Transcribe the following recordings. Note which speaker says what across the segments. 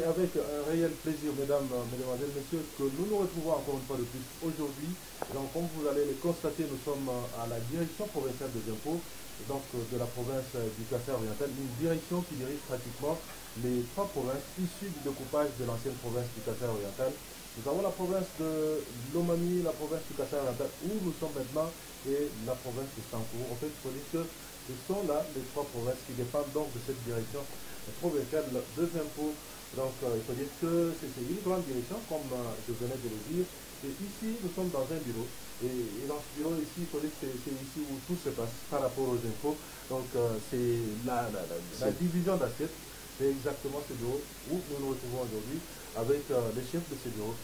Speaker 1: avec un réel plaisir, mesdames, mesdemoiselles, messieurs, que nous nous retrouvons encore une fois de plus aujourd'hui. Donc, comme vous allez le constater, nous sommes à la direction provinciale des impôts, donc de la province du Kassai oriental, une direction qui dirige pratiquement les trois provinces issues du découpage de l'ancienne province du Kassai oriental. Nous avons la province de Lomami, la province du Kassai oriental, où nous sommes maintenant, et la province de Sankourou. En fait, il faut dire que ce sont là les trois provinces qui dépendent donc de cette direction provinciale des impôts. Donc, il faut dire que c'est une grande direction, comme je venais de le dire. Et ici, nous sommes dans un bureau. Et dans ce bureau, ici, il faut dire que c'est ici où tout se passe par rapport aux impôts. Donc, c'est la division d'assiettes. C'est exactement ce bureau où nous nous retrouvons aujourd'hui avec le chef de ce bureau.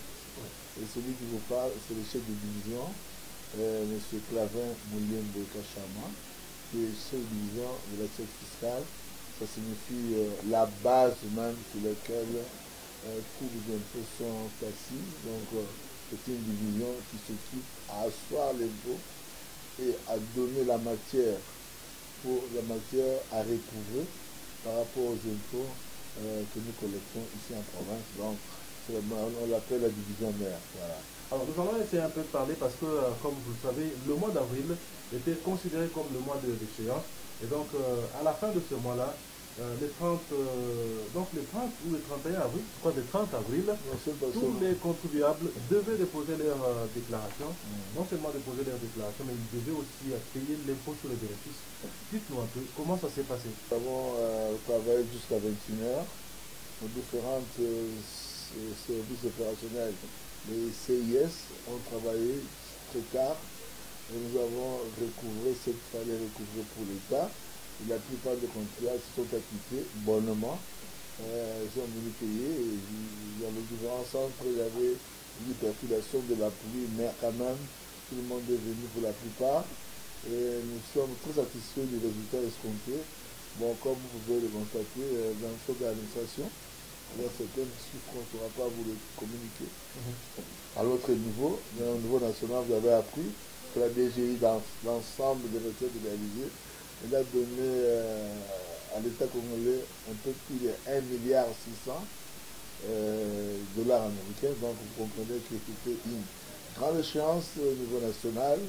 Speaker 2: Et celui qui vous parle, c'est le chef de division, M. Clavin Mouliembe Kachama, qui est chef de division de l'assiette fiscale. Ça signifie la base même sur laquelle tous les impôts sont assis. Donc, c'est une division qui s'occupe à asseoir l'impôt et à donner la matière à recouvrer par rapport aux impôts que nous collectons ici en province. Donc, on l'appelle la division mère. Voilà.
Speaker 1: Alors, nous allons essayer un peu de parler parce que, comme vous le savez, le mois d'avril était considéré comme le mois de l'échéance. Et donc, à la fin de ce mois-là, le 30 ou le 31 avril, je crois le 30 avril, tous les contribuables devaient déposer leur déclaration. Non seulement déposer leur déclaration, mais ils devaient aussi payer l'impôt sur les bénéfices. Dites-nous un peu, comment ça s'est passé?
Speaker 2: Nous avons travaillé jusqu'à 21 heures. Nos différentes services opérationnels, les CIS, ont travaillé très tard. Et nous avons recouvré ce qu'il fallait recouvrer pour l'État. La plupart des contribuables se sont acquittés bonnement. Ils ont voulu payer. Et dans les différents centres, il y avait une perturbation de la pluie, mais quand même, tout le monde est venu pour la plupart. Et nous sommes très satisfaits du résultat escompté. Bon, comme vous pouvez le constater, dans le choc de l'administration, il y a certains chiffres qu'on ne saura pas vous les communiquer. À l'autre niveau, au niveau national, vous avez appris que la DGI, dans l'ensemble des recettes réalisées, elle a donné à l'État congolais un peu plus de 1,6 milliard dollars américains. Donc vous comprenez que c'était une grande échéance au niveau national.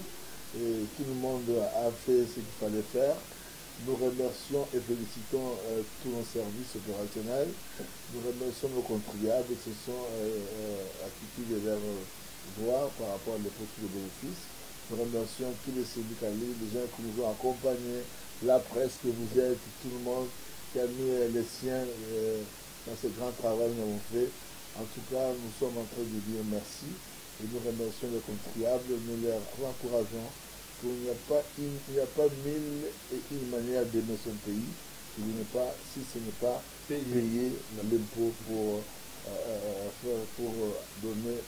Speaker 2: Et tout le monde a fait ce qu'il fallait faire. Nous remercions et félicitons tous nos services opérationnels. Nous remercions nos contribuables qui se sont acquittés de leurs droits par rapport à l'impôt sur le bénéfice. Nous remercions tous les syndicalistes, les gens qui nous ont accompagnés, la presse que vous êtes, tout le monde qui a mis les siens dans ce grand travail que nous avons fait. En tout cas, nous sommes en train de dire merci et nous remercions les contribuables, nous les encourageons. Il n'y a pas mille et une manières d'aimer son pays si ce n'est pas payer l'impôt pour donner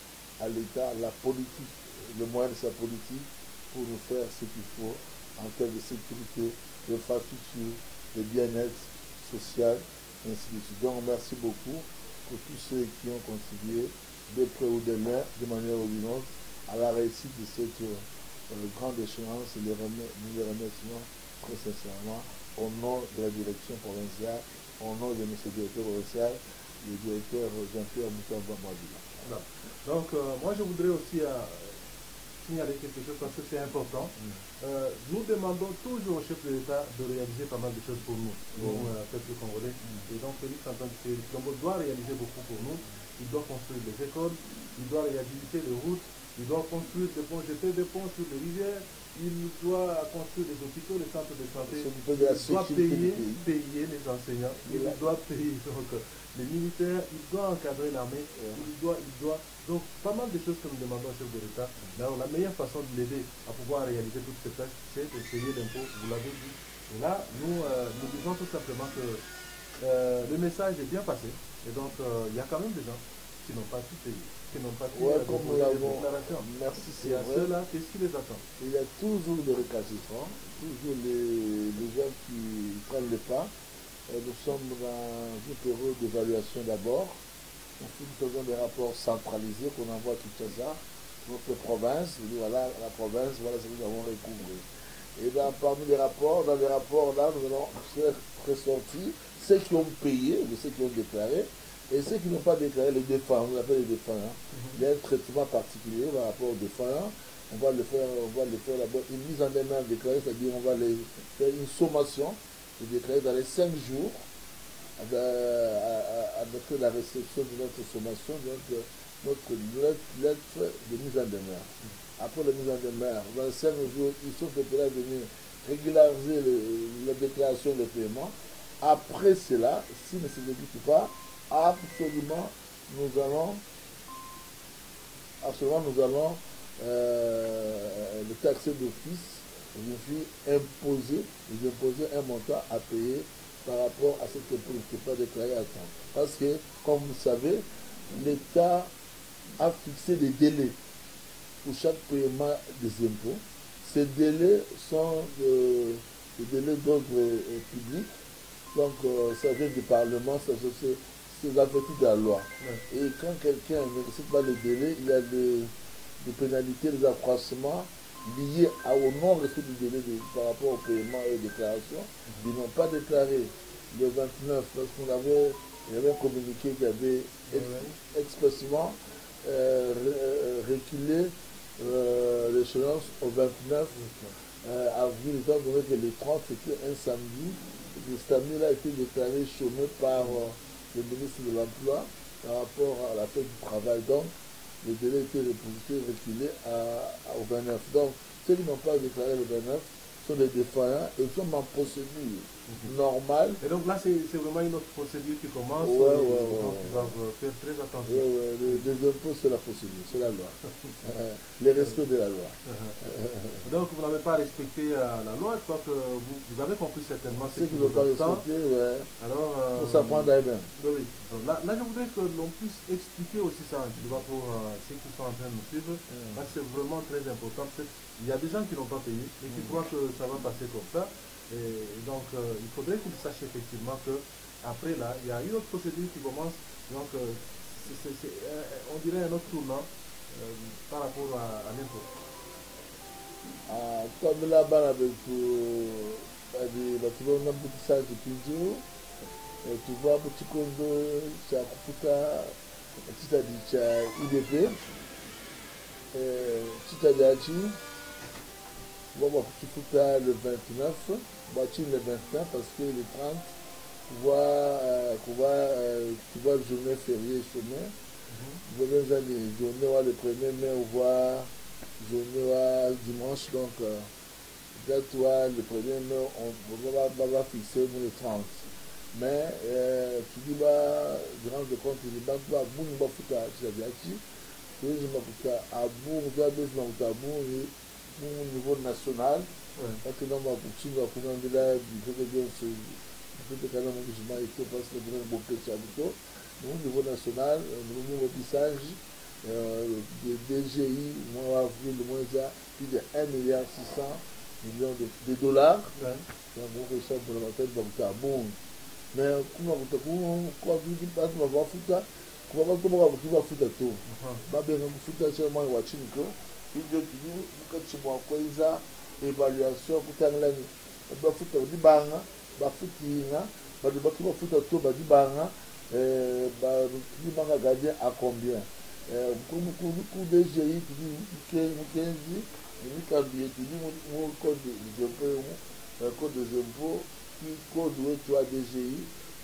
Speaker 2: à l'État la politique, le moyen de sa politique pour nous faire ce qu'il faut en termes de sécurité, d'infrastructure, de bien-être social, et ainsi de suite. Donc merci beaucoup pour tous ceux qui ont contribué de près ou de loin, de manière ou d'une autre, à la réussite de cette grande échéance. Nous les remercions très sincèrement au nom de la direction provinciale, au nom de M. le directeur provincial, le directeur Jean-Pierre Moutamba Mouadila.
Speaker 1: Donc, moi je voudrais aussi signaler quelque chose parce que c'est important. Nous demandons toujours au chef de l'État de réaliser pas mal de choses pour nous, peuple congolais. Et donc, Félix Antoine Tshisekedi doit réaliser beaucoup pour nous. Il doit construire des écoles, il doit réhabiliter les routes, il doit construire des ponts, jeter des ponts sur les rivières, il doit construire des hôpitaux, les centres de santé, il doit payer les enseignants, il doit payer donc, les militaires, il doit encadrer l'armée, il doit. Donc, pas mal de choses que nous demandons au chef de l'État. Alors, la meilleure façon de l'aider à pouvoir réaliser toutes ces tâches, c'est de payer l'impôt, vous l'avez dit. Et là, nous disons tout simplement que le message est bien passé. Et donc, il y a quand même des gens qui n'ont pas tout payé, qui n'ont pas payé la déclaration.
Speaker 2: Merci,
Speaker 1: c'est vrai. Ceux-là, qu'est-ce qui les attend?
Speaker 2: Il y a toujours des récalcitrants, toujours les gens qui prennent le pas. Nous sommes dans une période d'évaluation d'abord. Nous faisons des rapports centralisés qu'on envoie à Kinshasa, notre province. Voilà la province, voilà ce que nous avons recouvré. Et parmi les rapports, dans les rapports là, nous allons faire ressortir ceux qui ont payé, ceux qui ont déclaré, Et ceux qui n'ont pas déclaré, les défunts, on appelle les défunts, il y a un traitement particulier par rapport aux défunts. On va le faire d'abord une mise en demeure déclarée, c'est-à-dire on va les faire une sommation de déclarer dans les 5 jours avec la réception de notre sommation, donc notre lettre de mise en demeure. Après la mise en demeure, dans les 5 jours, ils sont préparés à venir régulariser la déclaration de paiement. Après cela, s'il ne s'exécute pas, absolument, nous allons le taxer d'office, imposer un montant à payer par rapport à cette époque qui n'est pas déclarée à temps. Parce que, comme vous savez, l'État a fixé des délais pour chaque paiement des impôts. Ces délais sont des délais d'ordre public. Donc, ça vient du Parlement, c'est la vertu de la loi. Ouais. Et quand quelqu'un ne respecte pas le délai, il y a des pénalités, des accroissements liés au non-respect du délai par rapport au paiement et aux déclarations. Ils n'ont pas déclaré le 29 parce qu'il y avait un communiqué qui avait expressément reculé l'échéance au 29 avril, étant donné que le 30 c'était un samedi. Le samedi a été déclaré chômé par le ministre de l'Emploi par rapport à la fête du travail. Donc, le délai a été reculé au 29. Donc, ceux qui n'ont pas déclaré le 29 sont des défaillants et sont en procédure normale.
Speaker 1: Et donc là, c'est vraiment une autre procédure qui commence.
Speaker 2: Donc,
Speaker 1: ils doivent faire très attention.
Speaker 2: Les impôts, c'est la procédure, c'est la loi. Les respects de la loi.
Speaker 1: Donc, vous n'avez pas respecté la loi. Je crois que vous avez compris certainement
Speaker 2: ceux qui n'ont pas respecté,
Speaker 1: alors,
Speaker 2: pour s'apprendre à eux-mêmes.
Speaker 1: Oui. Donc là, je voudrais que l'on puisse expliquer aussi ça, tu vois, pour ceux qui sont en train de nous suivre. Parce que c'est vraiment très important. Il y a des gens qui n'ont pas payé et qui croient que ça va passer comme ça. Et donc, il faudrait que vous sachiez effectivement qu'après là, il y a une autre procédure qui commence. Donc, on dirait un autre tournant par rapport à l'impôt.
Speaker 2: Comme là-bas, avec les bâtiments d'embouteillage de Pinjo, tu vois, petit condo, tu as Kufuta, tu as dit IDP, tu as dit bon, tu fais le 29, le 29 parce que le 30, tu vois le journée fériée chômeur. Vous voyez les journées, le 1er mai, on voit journée dimanche, donc là, toi, le 1er mai, on va fixer le 30. Mais tu dis, durant le compte, tu dis, au niveau national, parce que dans ma boutique, on a dit là, au niveau national, au niveau message, des DGI, mois avril, le moins plus de 1,6 milliard de dollars. Donc, on fait ça pour la tête, donc ça bon. Mais comment on va foutre tout. Évaluation pour à combien pour DGI code des impôts qui code où DGI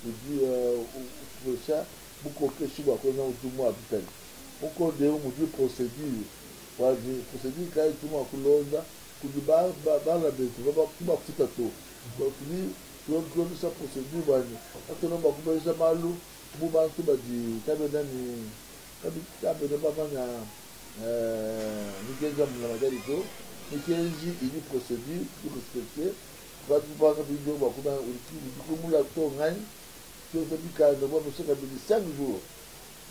Speaker 2: et puis ça beaucoup de choses à cause de moi beaucoup de procédures procédure quand tout le monde coulonda kudu ba la bête va futa to donc ni tu sa procédure bani atona ba kuba malu buba tu ba di tabena ni tabena baba na ni kenza mla madari to ni kenji ini procédure pour respecter va tu ba ka bidio ba kuba ulti mula to ngani tu te dit ka no ba so ka bi 5 jours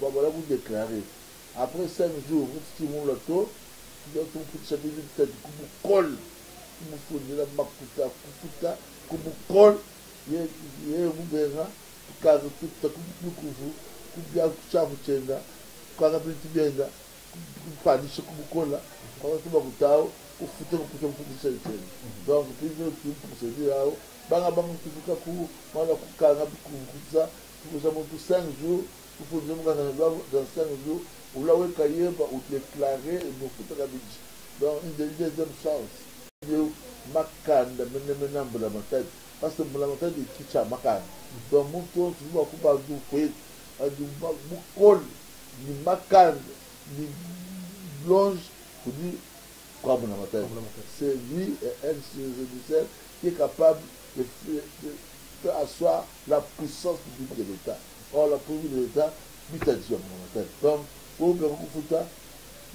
Speaker 2: ba la vous déclarer. Après 5 jours, vous estimez le taux, vous avez tout ça, vous colle, vous fournissez la makuta, vous colle, vous verrez, car tout ça, vous bien chaque chenda, car vous bien là, vous paniquez, vous colle là, quand vous avez vous foutez, vous foutez ça. Donc, plusieurs procédures là, banga tout ça, vous avez 5 jours. pour nous dans 5 jours, ou là où il y a ou déclarer beaucoup de rabidji. Donc, une deuxième chance. Makan, de la tête. Parce que la tête est kitcha makan. Donc, mon tour, tu vois, couper du fouet, du col, du makan, du blanche, pour dire, comme la tête. C'est lui et elle, c'est qui est capable de faire asseoir la puissance du de l'État. Or, la puissance de l'État, c'est Dieu, mon tête. Donc, pour que vous foutez,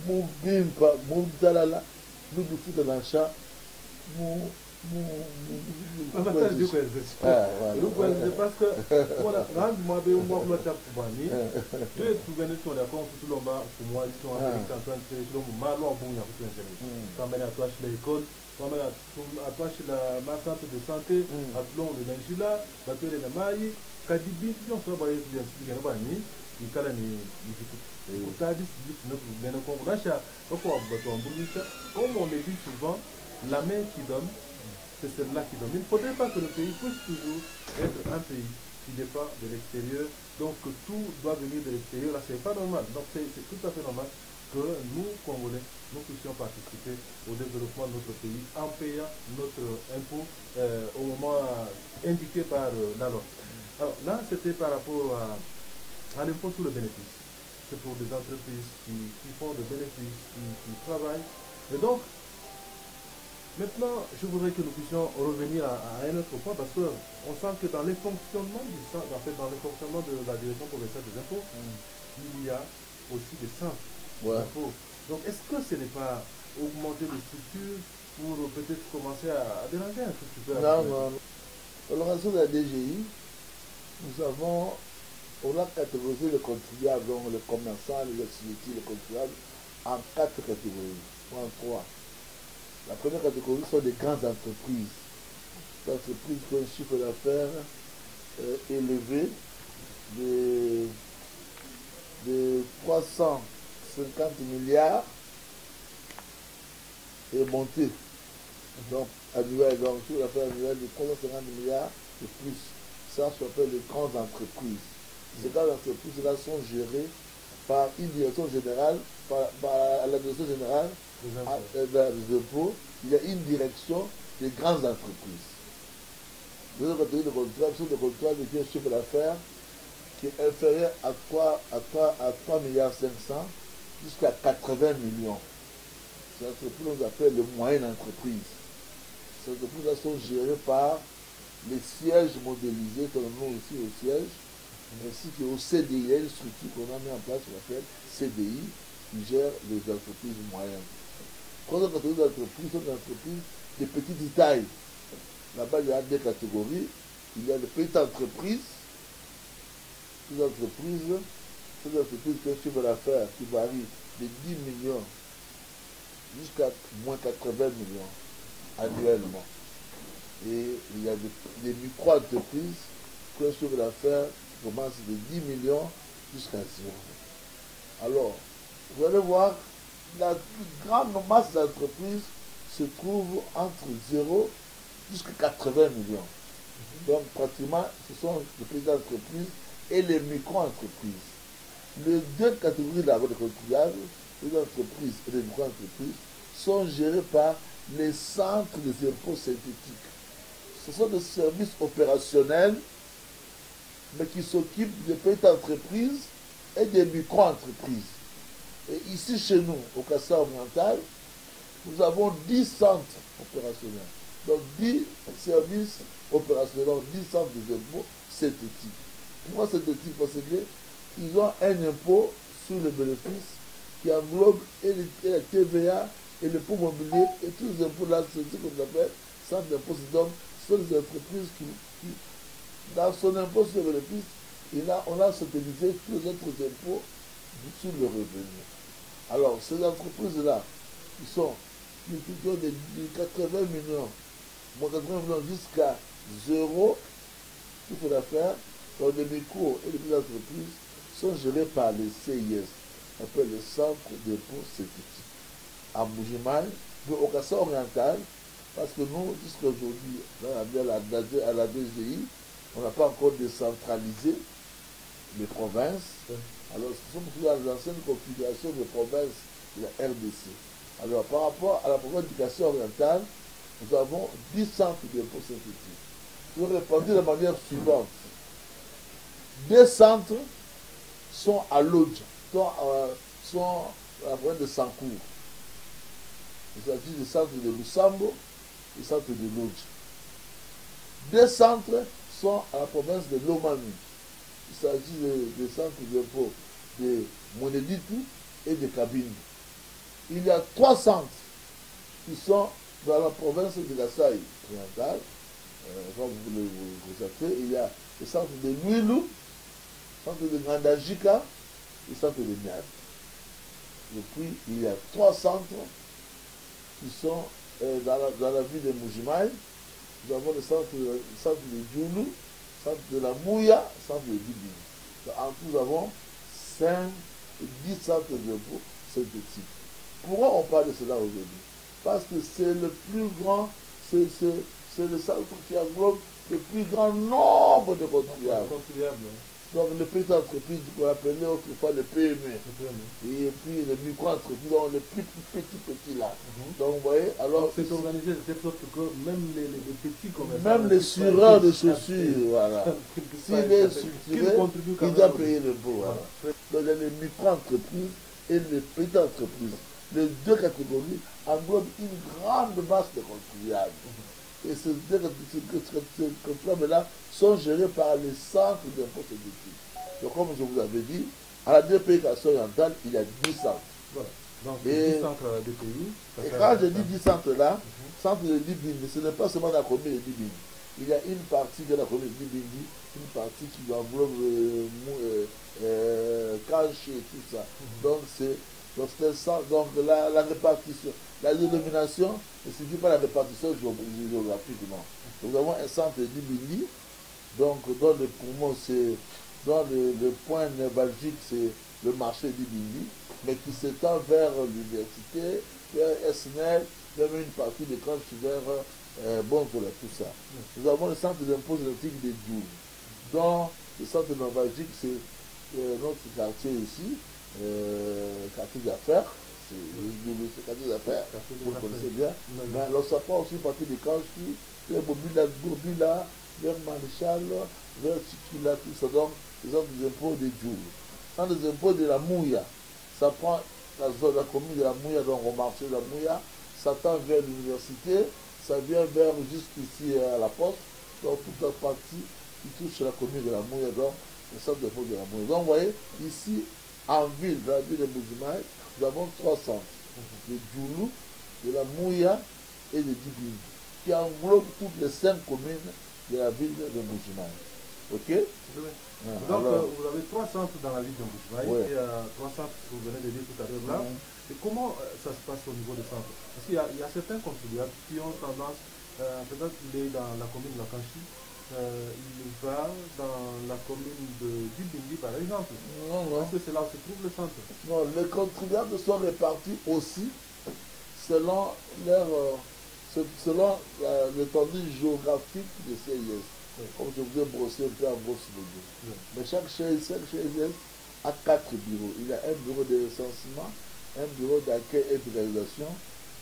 Speaker 2: mon bimpa, mon dalala, nous nous foutons dans le champ,
Speaker 1: parce que voilà, moi je moi tape bani tu es tout gagné sur la con tout l'omba pour moi ils sont en train de faire le malo bon ya tout quand même à toi chez l'école quand même à toi chez la centre de santé à Toulon le Nigeria la télé la maille kadibi on se va bien bien bani il kala ni ça dit notre bien qu'on racha pourquoi on comme on le dit souvent la main qui donne c'est celle-là qui donne. Il ne faudrait pas que le pays puisse toujours être un pays qui dépend de l'extérieur, donc que tout doit venir de l'extérieur. Là, ce n'est pas normal. Donc, c'est tout à fait normal que nous, Congolais, nous puissions participer au développement de notre pays en payant notre impôt au moment indiqué par la loi. Alors, là, c'était par rapport à l'impôt sur le bénéfice. C'est pour des entreprises qui font des bénéfices, qui travaillent. Et donc, maintenant, je voudrais que nous puissions revenir à un autre point parce qu'on sent que dans les fonctionnements dans le fonctionnement de la direction provinciale des impôts, il y a aussi des centres d'impôts. Donc, est-ce que ce n'est pas augmenter les structures pour peut-être commencer à déranger un tout petit peu?
Speaker 2: Non. Dans l'organisation de la DGI, on a catégorisé les contribuables, donc les commerçants, les assujettis, les contribuables, en 4 catégories, ou en 3. La première catégorie sont des grandes entreprises. Des entreprises qui ont un chiffre d'affaires élevé de 350 milliards et monté. Donc, annuel, donc chiffre d'affaires annuel de 350 milliards et plus. Ça s'appelle les grandes entreprises. Ces grandes entreprises-là sont gérées par une direction générale, par la direction générale des impôts, il y a une direction des grandes entreprises. Deuxième catégorie de contrat, sur le contrat de un chiffre d'affaires qui est inférieur à 3 milliards 500 jusqu'à 80 millions. Ces entreprises, on appelle les moyennes entreprises. Ces entreprises sont gérées par les sièges modélisés, comme nous aussi au siège, ainsi qu'au CDI, il y a une structure qu'on a mis en place qui s'appelle CDI, qui gère les entreprises moyennes. Troisième catégorie d'entreprises sont des entreprises de petite taille. Là-bas, il y a 2 catégories. Il y a les petites entreprises. Ces entreprises qui ont un chiffre d'affaires qui varie de 10 millions jusqu'à moins 80 millions annuellement. Et il y a des micro-entreprises qui ont un chiffre d'affaires qui commence de 10 millions jusqu'à 0. Alors, vous allez voir, la plus grande masse d'entreprises se trouve entre 0 jusqu'à 80 millions. Donc, pratiquement, ce sont les petites entreprises et les micro-entreprises. Les 2 catégories de la de contribuables, les entreprises et les micro-entreprises, sont gérées par les centres des impôts synthétiques. Ce sont des services opérationnels, mais qui s'occupent des petites entreprises et des micro-entreprises. Et ici, chez nous, au Kassai oriental, nous avons 10 centres opérationnels. Donc 10 services opérationnels, donc 10 centres des impôts synthétiques. Pourquoi synthétique? Parce qu'ils ont un impôt sur les bénéfices qui englobe et la TVA et le pot mobilier et tous les impôts là, c'est ce qu'on appelle centre d'impôt. Donc, ce sont les entreprises qui, dans son impôt sur les bénéfices, on a synthétisé tous les autres impôts sur le revenu. Alors, ces entreprises-là, qui ont de 80 millions, jusqu'à 0 chiffre d'affaires, donc les micros et les petites entreprises sont gérées par les CIS, on appelle le Centre d'impôt synthétique. À Moujimaï, au Kassai oriental, parce que nous, jusqu'à aujourd'hui, à la DGI, on n'a pas encore décentralisé les provinces. Alors, ce sont dans les anciennes configurations des provinces de la RDC. Alors, par rapport à la province d'éducation orientale, nous avons 10 centres d'impôts synthétiques. Ils sont répandus de la manière suivante. 2 centres sont à Lodge, sont à la province de Sankour. Il s'agit du centre de Lusambo et du centre de Lodge. 2 centres sont à la province de Lomami. Il s'agit des centres d'impôts de Moneditu et de Kabine. Il y a 3 centres qui sont dans la province de Kasaï orientale. Comme vous le constatez, il y a le centre de Nuilu, le centre de Grandajika et le centre de Niad. Et puis, il y a 3 centres qui sont dans la ville de Moujimaï. Nous avons le centre de Djoulou, le centre de la Mouya, le centre de Dibini. En tout, nous avons 10 centres d'impôts synthétiques. Pourquoi on parle de cela aujourd'hui? Parce que c'est le plus grand, c'est le centre qui englobe le plus grand nombre de contribuables. Donc les petites entreprises qu'on appelait autrefois les PME. Et puis les micro-entreprises, donc les plus petits là. Donc vous voyez, alors...
Speaker 1: C'est organisé de telle sorte que même les petits commerçants...
Speaker 2: Même les sureurs de chaussures, voilà. S'il est structuré, il doit payer l'impôt. Voilà. Donc il y a les micro-entreprises et les petites entreprises. Les 2 catégories englobent une grande masse de contribuables. Et ces contribuables-là sont gérés par les centres d'impôts synthétiques. Donc, comme je vous avais dit, à la DPI orientale, il y a 10 centres.
Speaker 1: Voilà. Donc, 10 centres à la DPI.
Speaker 2: Et quand je dis 10 centres-là, centre de Dibindi, ce n'est pas seulement la commune de Dibindi. Il y a une partie de la commune de Dibindi, une partie qui englobe Kanchi et tout ça. Donc, la répartition, la dénomination ne suffit pas la répartition géographiquement. Nous avons un centre de Dibindi, donc dans le poumon, c'est dans le point névralgique, c'est le marché d'Ibindi, mais qui s'étend vers l'université, vers SNL, même une partie de Kanchi vers Bonzola, tout ça. Nous avons le centre d'impôt génétique de Djoul. Dans le centre névralgique, c'est notre quartier ici. Quartier d'affaires, c'est le quartier d'affaires, vous le connaissez bien. Mais alors ça prend aussi partie des Kanchi, vers Bobila, vers Maréchal, vers Chikila, tout ça. Donc, les autres impôts des Djoul. Sans les impôts de la Mouya, ça prend la zone, la commune de la Mouya, donc au marché de la Mouya, ça tend vers l'université, ça vient vers jusqu'ici à la poste, donc toute la partie qui touche la commune de la Mouya, donc le centre d'impôt de la Mouya. Donc, vous voyez, ici, en ville, dans la ville de Moujimaï, nous avons 3 centres, de Djoulou, de la Mouya et de Dibini, qui englobent toutes les 5 communes de la ville de Moujimaï. Ok?
Speaker 1: Donc, alors, vous avez 3 centres dans la ville de Moujimaï, et 3 centres que vous venez de dire tout à l'heure là. Et comment ça se passe au niveau des centres? Parce qu'il y a certains contribuables qui ont tendance, peut-être qu'il est dans la commune de la Kanchi, il va dans la commune de Dibindi par exemple. Parce que c'est là où se trouve le centre.
Speaker 2: Non, les contribuables sont répartis aussi selon l'étendue géographique des CIS. Comme je vous ai brossé un peu en grosse modo. Mais chaque CIS a 4 bureaux. Il y a un bureau de recensement, un bureau d'accueil et de réalisation,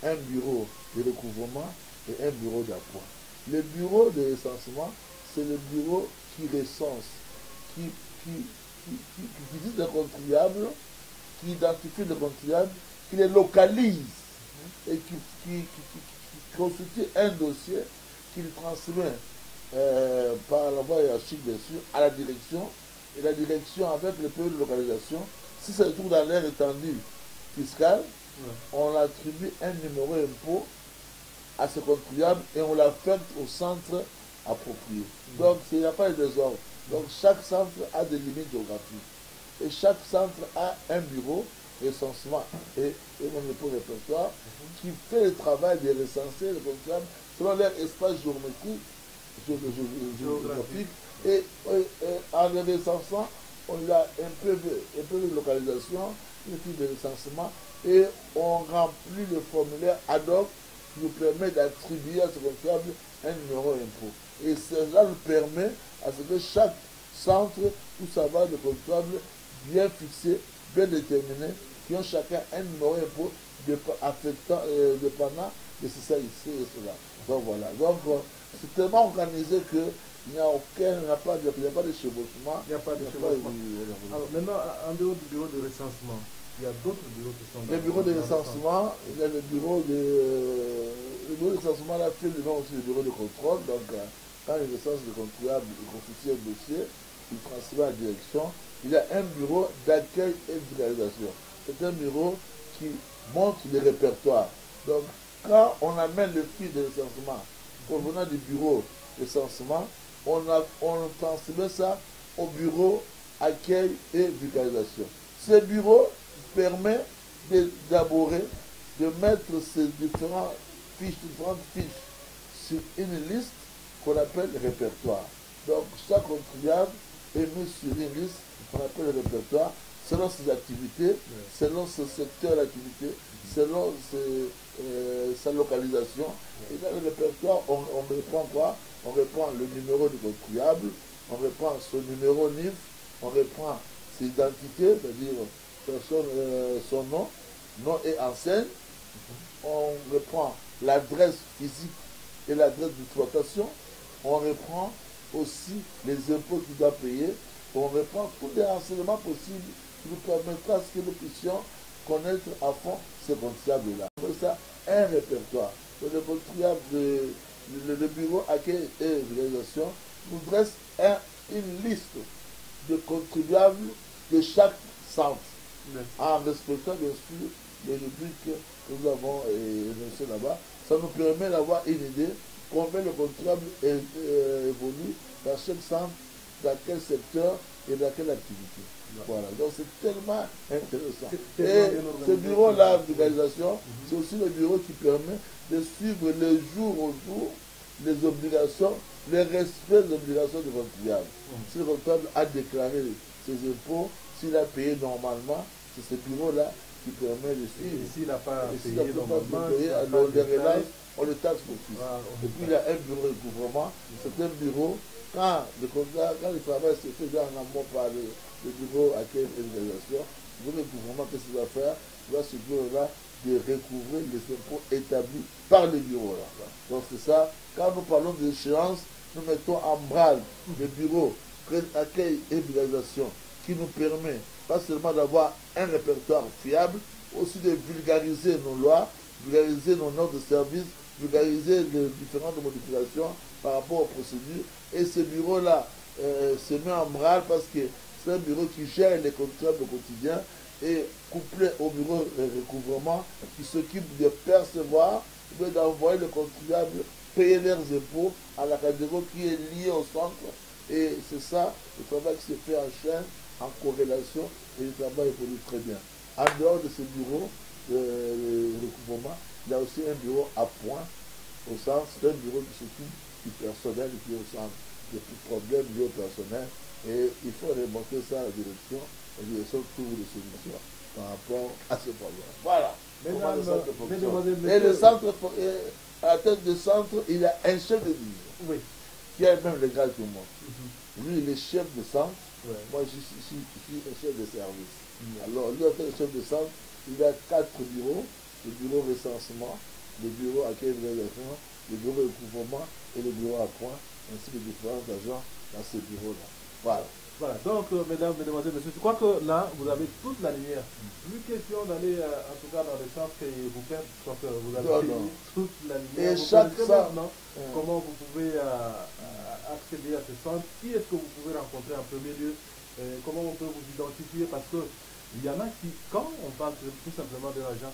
Speaker 2: un bureau de recouvrement et un bureau d'appoint. Le bureau de recensement, c'est le bureau qui recense, qui visite les contribuables, qui identifie les contribuables, qui les localise et qui constitue un dossier qu'il transmet par la voie hiérarchique, bien sûr, à la direction, et la direction, avec le peu de localisation, si ça se trouve dans l'aire étendue fiscale, on attribue un numéro impôt à ce contribuable et on l'affecte au centre approprié. Donc, il n'y a pas de désordre. Donc, chaque centre a des limites géographiques. Et chaque centre a un bureau, recensement et un impôt répertoire, qui fait le travail de recenser les contribuables selon leur espace géographique. Et en les recensant, on a un peu de localisation, un peu de recensement, et on remplit le formulaire ad hoc qui nous permet d'attribuer à ce contribuable un numéro impôt. Et cela nous permet à ce que chaque centres où ça va, des contribuables bien fixés, bien déterminés, qui ont chacun un numéro impôt dépendant de ça ici et cela. Donc voilà. Donc c'est tellement organisé que il n'y a pas de chevauchement.
Speaker 1: Il n'y a pas de chevauchement. Alors maintenant, en dehors du bureau de recensement, il y a d'autres bureaux qui sont dans
Speaker 2: le bureau de recensement. Il y a le bureau de recensement là fait le nom aussi le bureau de contrôle. Donc quand il recense le contribuable, il constitue un dossier, il transmet à la direction. Il y a un bureau d'accueil et de réalisation. C'est un bureau qui montre les répertoires. Donc quand on amène le fil de recensement provenant du bureau de recensement, on transmet ça au bureau accueil et vulgarisation. Ce bureau permet d'élaborer, de mettre ces différentes fiches sur une liste qu'on appelle répertoire. Donc chaque contribuable est mis sur une liste qu'on appelle le répertoire selon ses activités, selon ce secteur d'activité, selon sa localisation. Et dans le répertoire, on reprend quoi? On reprend le numéro du contribuable, on reprend son numéro NIF, on reprend ses identités, c'est-à-dire son nom et enseigne. On reprend l'adresse physique et l'adresse d'exploitation. On reprend aussi les impôts qu'il doit payer. On reprend tous les renseignements possibles qui nous permettra que nous puissions connaître à fond ce contribuable-là. C'est ça, un répertoire. Le contribuable le bureau accueil et vulgarisation nous dresse une liste de contribuables de chaque centre, en respectant bien sûr les rubriques que nous avons énoncées là-bas. Ça nous permet d'avoir une idée combien le contribuable évolue dans chaque centre, dans quel secteur et dans quelle activité. Voilà, donc c'est tellement intéressant. Et ce bureau-là de vulgarisation, c'est aussi le bureau qui permet de suivre le jour au jour les obligations, le respect des obligations du contribuable. Si le contribuable a déclaré ses impôts, s'il a payé normalement, c'est ce bureau-là qui permet de suivre.
Speaker 1: Et s'il n'a pas payé
Speaker 2: normalement, on le taxe pour plus. Et puis il y a un bureau de gouvernement, c'est un bureau, quand le travail se fait en amont par le bureau accueil et l'organisation, le bureau de gouvernement, qu'est-ce qu'il va faire? Il va ce bureau-là de recouvrir les impôts établis par le bureau-là. Donc c'est ça, quand nous parlons d'échéance, nous mettons en branle le bureau accueil et vulgarisation qui nous permet pas seulement d'avoir un répertoire fiable, aussi de vulgariser nos lois, vulgariser nos normes de service, vulgariser les différentes modifications par rapport aux procédures. Et ce bureau-là se met en branle parce que c'est un bureau qui gère les contribuables au quotidien et couplé au bureau de recouvrement qui s'occupe de percevoir, d'envoyer les contribuables payer leurs impôts à la catégorie qui est liée au centre. Et c'est ça, le travail qui se fait en chaîne, en corrélation, et le travail évolue très bien. En dehors de ce bureau de recouvrement, il y a aussi un bureau à point au centre. C'est un bureau qui s'occupe du personnel qui est au centre, des problèmes liés au personnel. Et il faut remonter ça à la direction trouve des solutions par rapport à ce problème. Voilà. Et le centre, à la tête du centre, il y a un chef de division, qui a même le grade que moi. Lui, il est chef de centre. Moi, je suis un chef de service. Alors, lui, en tant que chef de centre, il a 4 bureaux: le bureau recensement, le bureau accueil de l'organisation, le bureau de recouvrement et le bureau à point, ainsi que différents agents dans ces bureaux-là. Voilà.
Speaker 1: Voilà, donc mesdames, mesdemoiselles, messieurs, je crois que là, vous avez toute la lumière. Plus question d'aller, en tout cas, dans le centre et vous perdre, je crois que vous avez toute la lumière.
Speaker 2: Et chaque
Speaker 1: maintenant, comment vous pouvez accéder à ce centre, qui est-ce que vous pouvez rencontrer en premier lieu, comment on peut vous identifier, parce que il y en a qui, quand on parle tout simplement de l'agent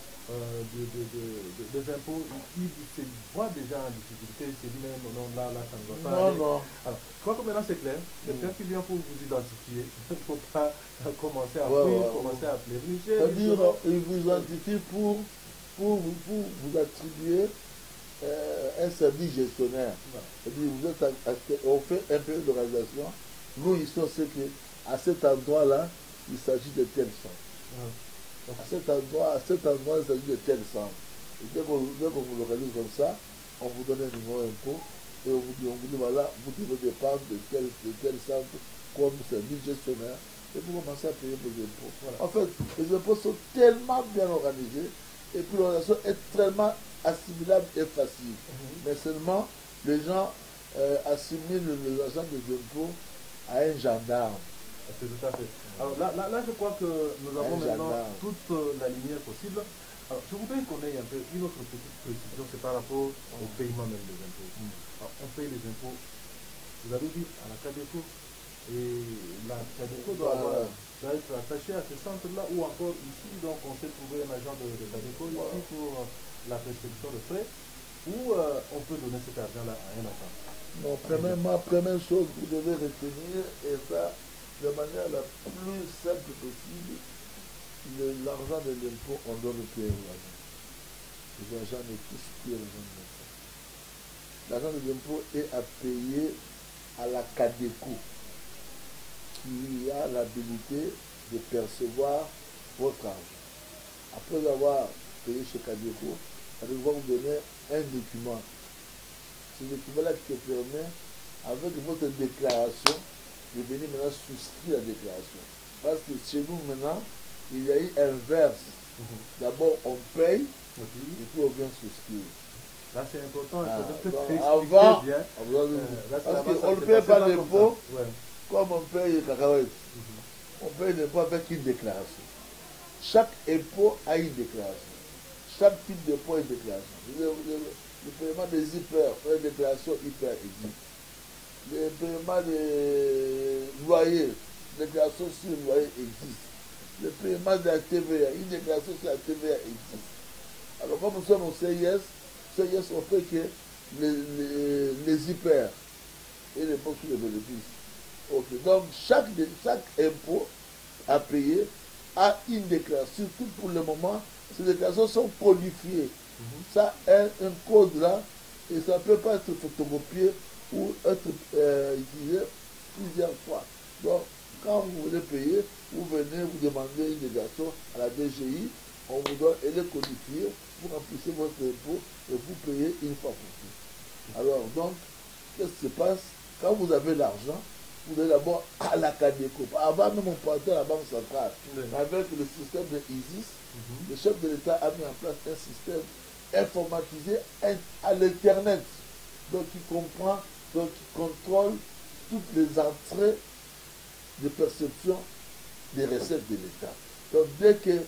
Speaker 1: des impôts, qui se voit déjà en difficulté, il se dit non, là, ça ne va pas aller.
Speaker 2: Non.
Speaker 1: Alors, je crois que maintenant c'est clair. Quelqu'un qui vient pour vous identifier, il ne faut pas commencer à fuir, commencer à pleurnicher.
Speaker 2: C'est-à-dire, il vous identifie pour vous attribuer un service gestionnaire. C'est-à-dire, on fait un peu de réalisation. Nous, ici, on sait qu'à cet endroit-là, il s'agit de tel centre. À cet endroit, il s'agit de tel centre. Et dès qu'on vous localise comme ça, on vous donne un numéro impôt et on vous dit voilà, vous devez dépendre de tel centre comme service gestionnaire et vous commencez à payer vos impôts.
Speaker 1: Voilà.
Speaker 2: En fait, les impôts sont tellement bien organisés et puis l'organisation est tellement assimilable et facile. Mais seulement, les gens assimilent les agents des impôts à un gendarme.
Speaker 1: C'est tout à fait. Alors là, je crois que nous avons maintenant toute la lumière possible. Alors, je voudrais qu'on ait un peu une autre petite précision, c'est par rapport au paiement même des impôts. Alors, on paye les impôts, vous avez dit, à la CADECO, et la CADECO doit être attachée à ce centre-là, ou encore ici, donc on sait trouver un agent de CADECO ici pour la prescription de frais, ou on peut donner cet argent-là à un agent.
Speaker 2: Non, première chose, vous devez retenir, et ça, de manière la plus simple possible, l'argent de l'impôt, on doit le payer aux agents. Les agents ne touchent plus l'argent de l'impôt. L'argent de l'impôt est à payer à la CADECO, qui a l'habilité de percevoir votre argent. Après avoir payé chez CADECO, CADECO va vous donner un document. Ce document-là qui te permet, avec votre déclaration, de venir maintenant souscrire la déclaration. Parce que chez nous maintenant, il y a eu inverse. D'abord, on paye, et puis on vient souscrire.
Speaker 1: Là, c'est important.
Speaker 2: Avant, parce qu'on ne paye pas l'impôt comme on paye cacahuètes. On paye l'impôt avec une déclaration. Chaque impôt a une déclaration. Chaque type d'impôt a une déclaration. Le paiement des hyper, une déclaration hyper existe. Le paiement des loyers, une déclaration sur le loyer existe. Le paiement de la TVA, une déclaration sur la TVA existe. Alors, comme nous sommes au CIS, on fait que les hyper et les impôts sur les bénéfices. Okay. Donc, chaque impôt à payer a une déclaration. Surtout pour le moment, ces déclarations sont codifiées. Ça a un code là, et ça ne peut pas être photocopié ou être utilisé plusieurs fois. Donc, quand vous voulez payer, vous venez, vous demandez une déclaration à la DGI, on vous donne, elle est codifiée, vous remplissez votre impôt et vous payez une fois pour tout. Alors, donc, qu'est-ce qui se passe? Quand vous avez l'argent, vous allez d'abord à la CADECO. Avant même, on partait à la Banque centrale. Avec le système de ISIS, le chef de l'État a mis en place un système informatisé à l'Internet. Donc, qui comprend, donc qui contrôle toutes les entrées de perception des recettes de l'État. Donc, dès que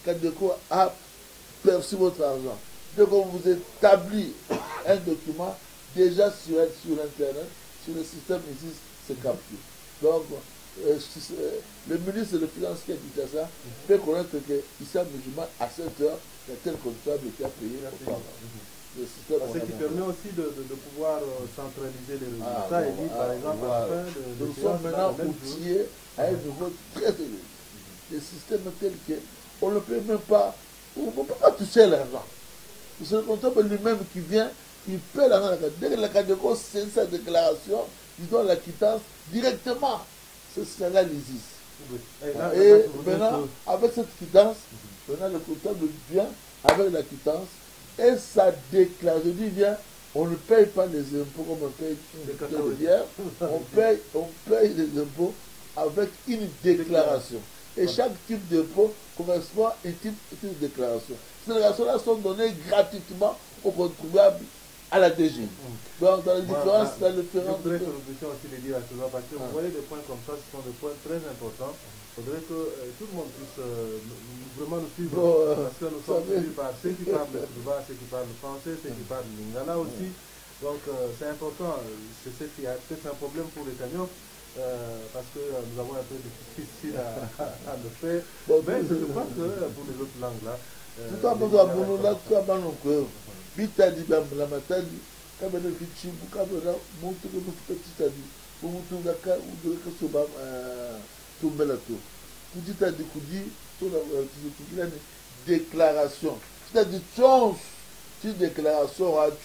Speaker 2: CADECO a perçu votre argent, dès qu'on vous établit un document, déjà sur Internet, sur le système ISIS, c'est capté. Donc, le ministre de Finances qui a dit ça fait connaître que Issa Musulman, à 7 heures, il y a tel comptable qui a payé
Speaker 1: ce qui permet aussi de pouvoir centraliser les résultats et dire, par exemple, à la fin de
Speaker 2: nous sommes maintenant outillés à un niveau très élevé. Le système tel qu'on ne peut même pas, on ne peut pas toucher l'argent. C'est le comptable lui-même qui vient, il paie l'argent. Dès que la CADECO sait sa déclaration, il donne la quittance directement. C'est là l'ISIS. Et maintenant, avec cette quittance, maintenant le comptable vient avec la quittance et ça déclare. Je dis bien, on ne paye pas les impôts comme on paye les bières, on paye les impôts avec une déclaration. Et chaque type d'impôt correspond à une type de déclaration. Ces déclarations-là sont données gratuitement aux contribuables à la DG. Donc, dans les différences,
Speaker 1: je voudrais que nous puissions aussi les dire à cela, parce que vous voyez des points comme ça, ce sont des points très importants. Il faudrait que tout le monde puisse vraiment nous suivre, parce que nous sommes suivis par ceux qui parlent le Touba, ceux qui parlent le français, ceux qui parlent le lingala aussi. Donc, c'est important. Je sais qu'il y a peut-être un problème pour les camions, parce que nous avons un peu de difficile à le faire. Mais je crois que pour les autres langues là,
Speaker 2: tout à fait, Bitadi la matadi, kabana kichibu kabana montu que nous fait titadi, pour montu gaka ou de que soba tumbela to. Petit à dit sur la déclaration. C'est-à-dire chance, si déclaration ratu,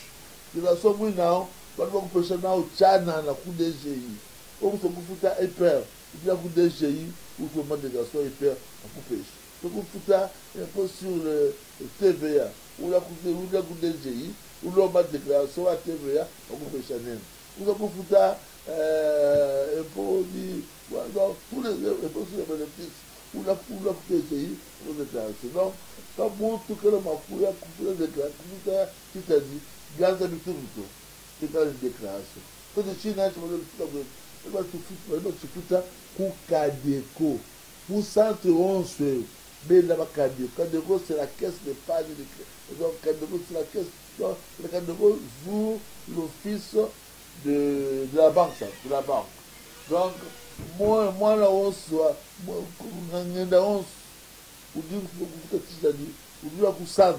Speaker 2: déclaration mouina, pas de personne au Tchana la coup de GI. Ou se kufuta hyper, il y a coup de GI ou comment déclaration hyper en coupé. Se kufuta un peu sur le TVA. Ou la coupe de GI, ou l'homme de déclaration à TVA, on peut Chanel. Ou la coupe et pour dire, voilà, tous les bénéfices, ou la TGI, pour la déclaration. Donc, quand vous tout que le mafou, la déclaration, qui t'a dit, garde avec tout, c'est une déclaration. Quand je suis là, je me dis, pour Kadeko, pour 111 mais là-bas, Kadeko, c'est la caisse de page de crédit. Donc, Kadeko, c'est la caisse. Donc, le Kadeko joue l'office de la banque, ça, de la banque. Donc, moi, la hausse, moi, la hausse, ou dire que centre,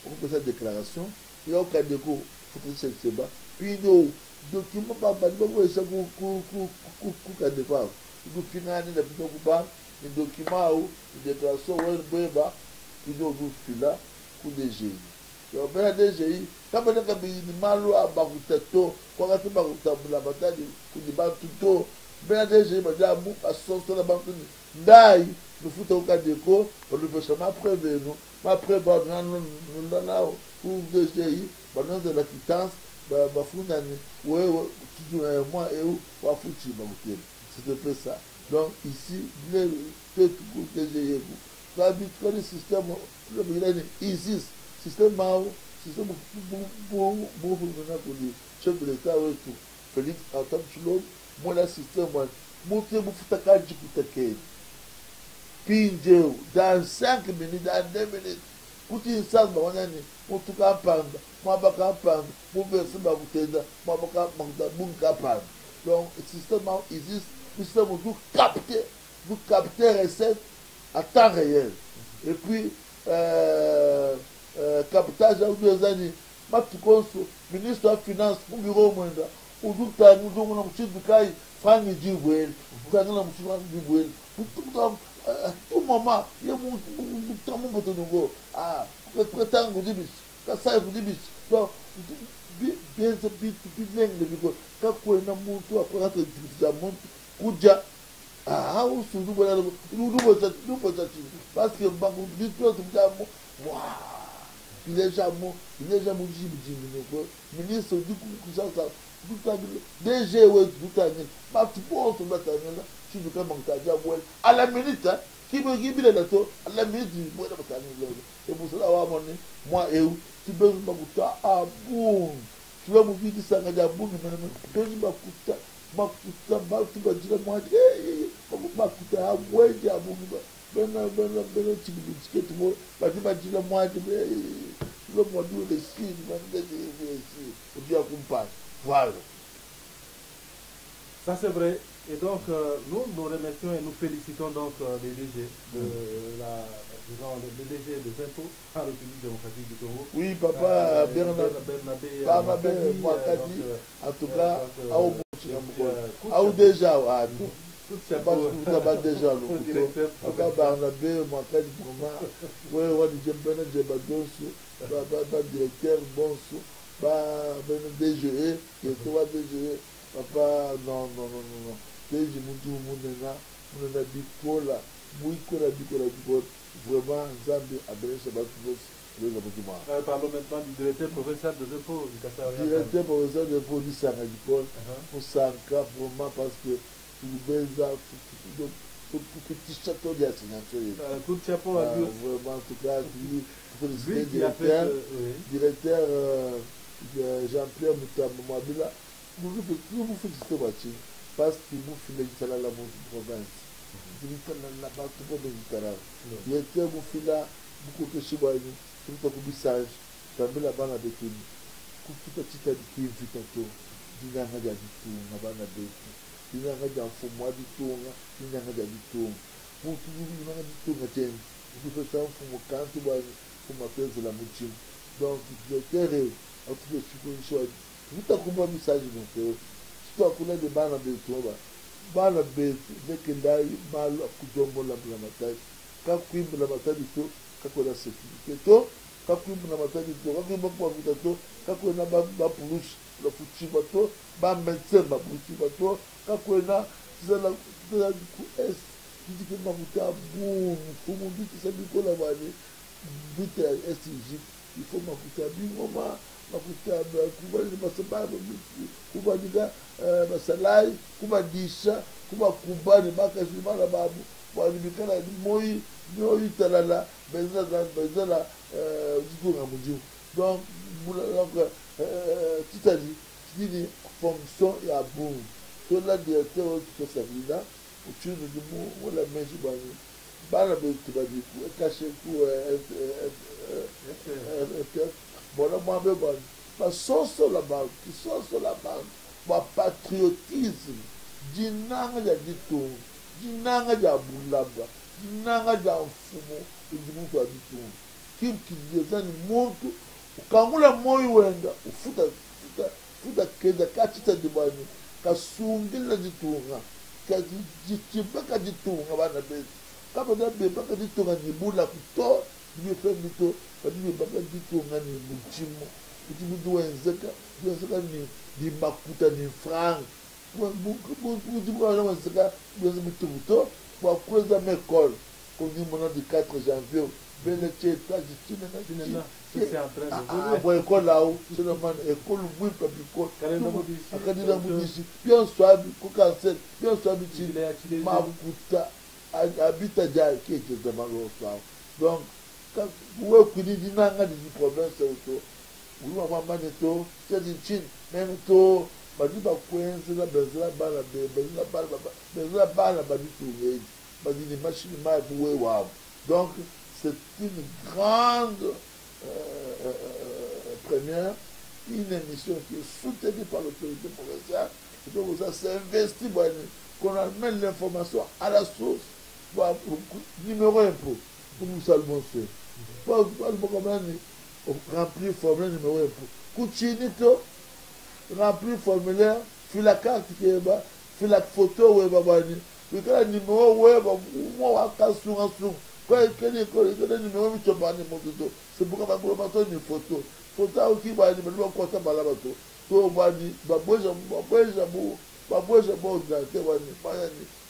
Speaker 2: on peut faire cette déclaration, et au Kadeko, il faut que c'est bas. Puis, nous, document, pas de bon, ça, Kadeko, il faut finir l'année, les documents ou les déclarations ou un béba qui doit vous filer pour DGI. Donc, la DGI, quand on a un malo à Baroutato, quand on a un la bataille pour des banques tout, la DGI m'a dit à vous, à son la banque, d'ailleurs, nous foutons au cas de co, on ne peut pas prévenir nous, ma prévenir nous donnons pour DGI, pendant de la quittance, Bafounani, ouais, moi et où, on a foutu, c'est un peu ça. Donc ici, le TGI, le système, le ISIS, système pour le chef de l'État, Félix Antoine Chulot, moi, le système, moi, je suis Pinjeu, dans 5 minutes, dans 2 minutes, kuti insan ba wanani mutu ka panda mo ba ka panda mo verse ba kutenda mo ba ka mangda bun ka panda. Donc le système existe, le système vous captez recette à temps réel. Et puis captage à 2 années matukonso ministre de finance pour bureau mwenda uduta nguzo na mchidu kai fangi jibwel kangana mchidu jibwel tout moment il y a mon boto nouveau ah prétend vous dit ça ça vous dit donc bien le bigo quand quoi na muntu après rentrer dans monde kuja ah ou sous nous parce que bango dit tout moi il est jamais ministre du coup ça DG ouais tout à pas tout pour tout mettre là si je peux manquer à la minute qui me dit bien là à la minute moi là et pour cela moi et où tu peux me coûter à bon tu vas me dire que ça va bon mais tu vas coûter tu vas dire moi ma coûter à ouais à bon ben tu me dis que moi tu vas dire moi le module de ski ou bien accompagne. Voilà.
Speaker 1: Ça c'est vrai. Et donc, nous remercions et nous félicitons donc les DG les DG des impôts en République démocratique du Congo.
Speaker 2: Oui, papa Bernabé Mwakadi, en tout cas, déjà, c'est pas déjà le papa Bernabé Mwakadi, directeur, bon DGE, qui est toi DGE, papa, non. DG Moutou Mounena, Mounena Bikola, Mouikola Bikola, vraiment, Zambie a donné ce bâtiment.
Speaker 1: Parlons maintenant du directeur provincial des impôts du Kassai.
Speaker 2: Directeur provincial des impôts du Sangadipol, pour Sanka, vraiment, parce que tout le petit château de la signature.
Speaker 1: Coup de chapeau à Dieu.
Speaker 2: Vraiment, en tout cas, directeur Jean-Pierre Moutamabila, nous vous félicitons, parce que vous finissez la province. Vous finissez là-bas, tout le monde est directeur, vous finissez beaucoup de choses, tout le message, vous la banane de tout. Tout petit à petit, vite à tout. Vous n'avez pas du tout, vous n'avez pas du tout. Vous n'avez pas du tout, vous n'avez pas du tout. Vous n'avez pas du tout, vous n'avez vous faites ça pour quand tu vas pour ma fête de la moitié. Donc, le directeur est en tout cas supposition. Vous t'avez un message donc si tu as connu des balles de toi, balles de dès que d'ailleurs mal à coup de la bataille. Quand tu la bataille du tout, quand on a sécurité, quand tu la bataille du tout, quand tu vas pour vous tout, quand on a ma pouliche, le foutu bateau, ma médecin, ma pouliche bateau, quand on a la est. Tu dis que ma bouteille boum, tout le monde dit que c'est du coup la vallée, vite est Égypte, il faut makuta bingoma makuta kuba ni masababu kuba diga masalai kuba disha kuba kuba ni makashi mala babu bwani bikala ni moi talala bezala zitunga mujiu donc titali tini fonction ya bungu to la directeur to sabina uchu ni mu wala meji bani bana be tibadi caché ku bona mwabe bani pas soso la banque qui soso la banque ba patriotisme dinanga ya ditu dinanga ya bulaba dinanga ya mfumo idimuntu wa ditu kim kidezani muntu ukangula moyo wenda futa kenda kachita dibani kasungila ditunga kajibaka ditunga bana besi kama na bebaka ditunga ni bula kuto ni femito kadi baka ditunga ni muchimo kuti wenzeka ni makuta ni franc kuti mwana wenzeka bweza mituto kwa kweza mekol kuni mwana di 4 janvier bele cheta jitina
Speaker 1: c'est en train de
Speaker 2: bon école là-haut c'est normal école oui publique akadira mudishi bien swabi ko cancel bien swabi ti makuta habita ja keke de malo ça donc quand vous kuni dinanga di problème c'est auto vous va maneto c'est une chin même to badi ba kwenze la bezla bala be bezla bala badi tout badi ni machine ma boué wa donc c'est une grande première, une émission qui est soutenue par l'autorité provinciale, et donc ça s'est investi, qu'on amène l'information à la source, numéro impôt, pour nous salmons fait. Remplir le formulaire numéro impôt. Couchinito, remplir le formulaire, puis la carte qui est là, puis la photo, puis le numéro, c'est pourquoi je vais une photo. Photo qui va aller me faire un balabato. To bani babweja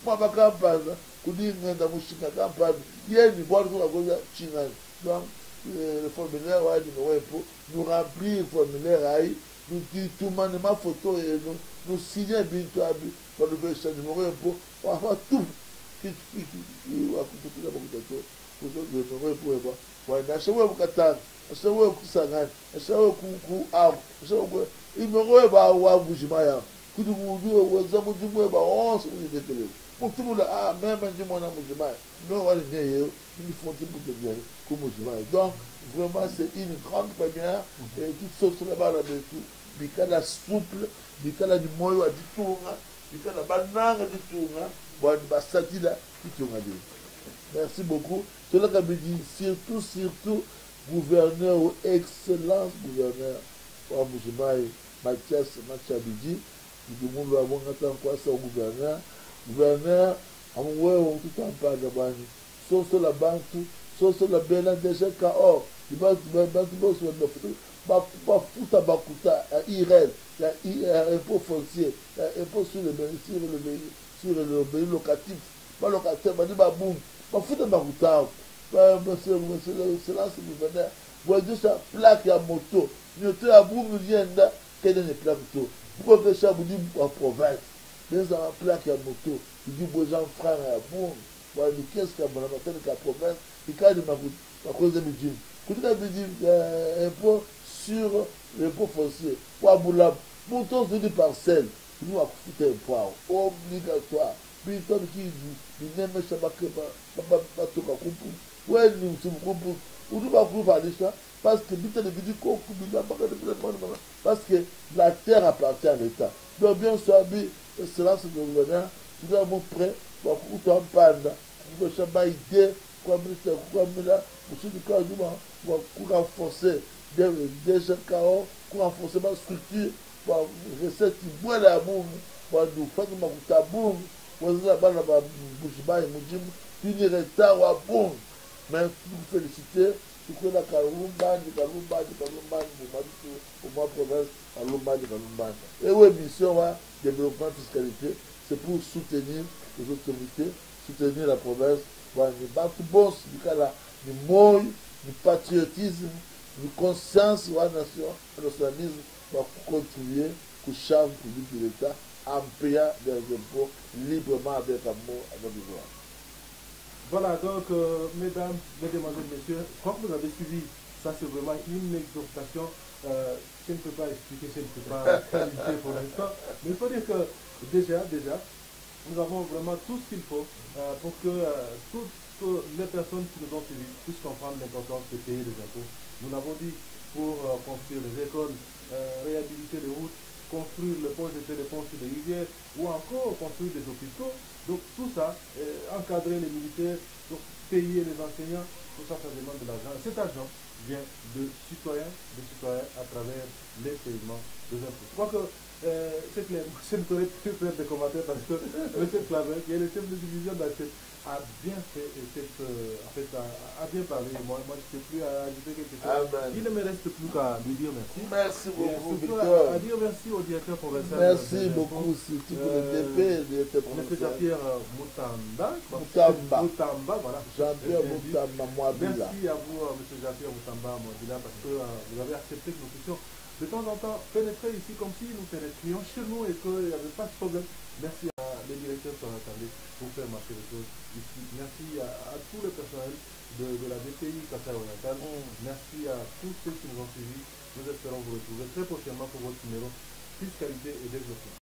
Speaker 2: moi ba kampaza kudi ngenda mushika kampaza yeni bwana kwa goza chingani donc le formulaire wa ni wepo nous remplir le formulaire aí nous tout ma photo et nous signer bintu abi pour le verser numéro impôt on va tout qui wa kutuka bakutato pour le numéro impôt wana shewe bukatana shewe kusangana shewe ku am shewe imero ba wa bujimaya kudu mudu waza mudu ba onse udetele mutu la même ndi mona bujimaya no wali neye il faut que vous deviez comme bujimaya donc vraiment c'est une grande première et toute chose sur la barre de tout bikala souple bikala ni moyo aditunga bikala bananga ditunga bon basatila ditunga de. Merci beaucoup. Cela qu'a dit surtout gouverneur ou excellence gouverneur wa Mujimai Mathias Machabidi du monde wa bonga tan kwa sa gouverneur amwe tout en pas gabani so la banque so la bela déjà ka or il va boss ba futa bakuta irel la impôt foncier impôt sur le pays locatif ba locataire ba di ba boum ba futa bakuta c'est là ce gouverneur voyez ça plaque ya moto moto ya boum vienda kene ne plaque to pourquoi que ça vous dit en province mais ça plaque ya moto il dit beaux gens frères ya boum voilà qu'est-ce que mon amateur de la province il a de ma cause de budget quand il a dit impôt sur l'impôt foncier pour aboulab pour tous les parcelles nous a foutu un poids obligatoire puis toi qui dit il n'aime pas que pas tout à couper ouais nous sommes coupés ou nous va couper ça parce que vite de dire qu'on parce que la terre appartient à l'État donc bien sûr cela c'est le gouverneur nous avons prêt pour couper un panda pour que ça va aider comme là pour ceux qui pour renforcer des gens pour renforcer ma structure pour recette bois la boum pour nous faire ma couta boum pour ça ba na ba bushba et mujim une retard wa boum mais vous féliciter pour que la Kalumba pour ma province Kalumba et oui mission wa développement fiscalité c'est pour soutenir les autorités soutenir la province pour une banque boss du cas là du moy du patriotisme une conscience ou un nationalisme va contribuer au charge public de l'État en payant des impôts librement avec amour à notre devoir.
Speaker 1: Voilà, donc, mesdames, mesdemoiselles, messieurs, comme vous avez suivi, ça c'est vraiment une exhortation. Je ne peux pas expliquer, je ne peux pas qualifier pour l'instant, mais il faut dire que déjà, nous avons vraiment tout ce qu'il faut pour que toutes les personnes qui nous ont suivis puissent comprendre l'importance de payer les impôts. Nous l'avons dit, pour construire les écoles, réhabiliter les routes, construire le pont, jeter les ponts sur les rivières, ou encore construire des hôpitaux. Donc tout ça, encadrer les militaires, donc, payer les enseignants, tout ça, ça demande de l'argent. Cet argent vient de citoyens à travers les paiements des impôts. Je crois que c'est clair, je ne pourrais plus faire de commentaires parce que M. Claver, qui est le chef de division d'Assiette, a bien fait, a bien parlé. Moi, je ne peux plus ajouter quelque chose.
Speaker 2: Amen.
Speaker 1: Il ne me reste plus qu'à lui dire merci.
Speaker 2: Merci
Speaker 1: Et
Speaker 2: beaucoup,
Speaker 1: surtout
Speaker 2: Victor.
Speaker 1: à dire merci au directeur provincial.
Speaker 2: Merci beaucoup, surtout pour le DP, le DP
Speaker 1: M. Jean-Pierre Moutamba, voilà.
Speaker 2: Jean-Pierre Moutamba, Moabila.
Speaker 1: Merci à vous, M. Jean-Pierre Moutamba, Moabila, parce que vous avez accepté que nous puissions de temps en temps pénétrer ici comme si nous pénétrions chez nous et qu'il n'y avait pas de problème. Merci à les directeurs qui sont attendus pour faire marcher les choses ici. Merci à tout le personnel de la DPI Kassai Oriental. Merci à tous ceux qui nous ont suivis. Nous espérons vous retrouver très prochainement pour votre numéro Fiscalité et Développement.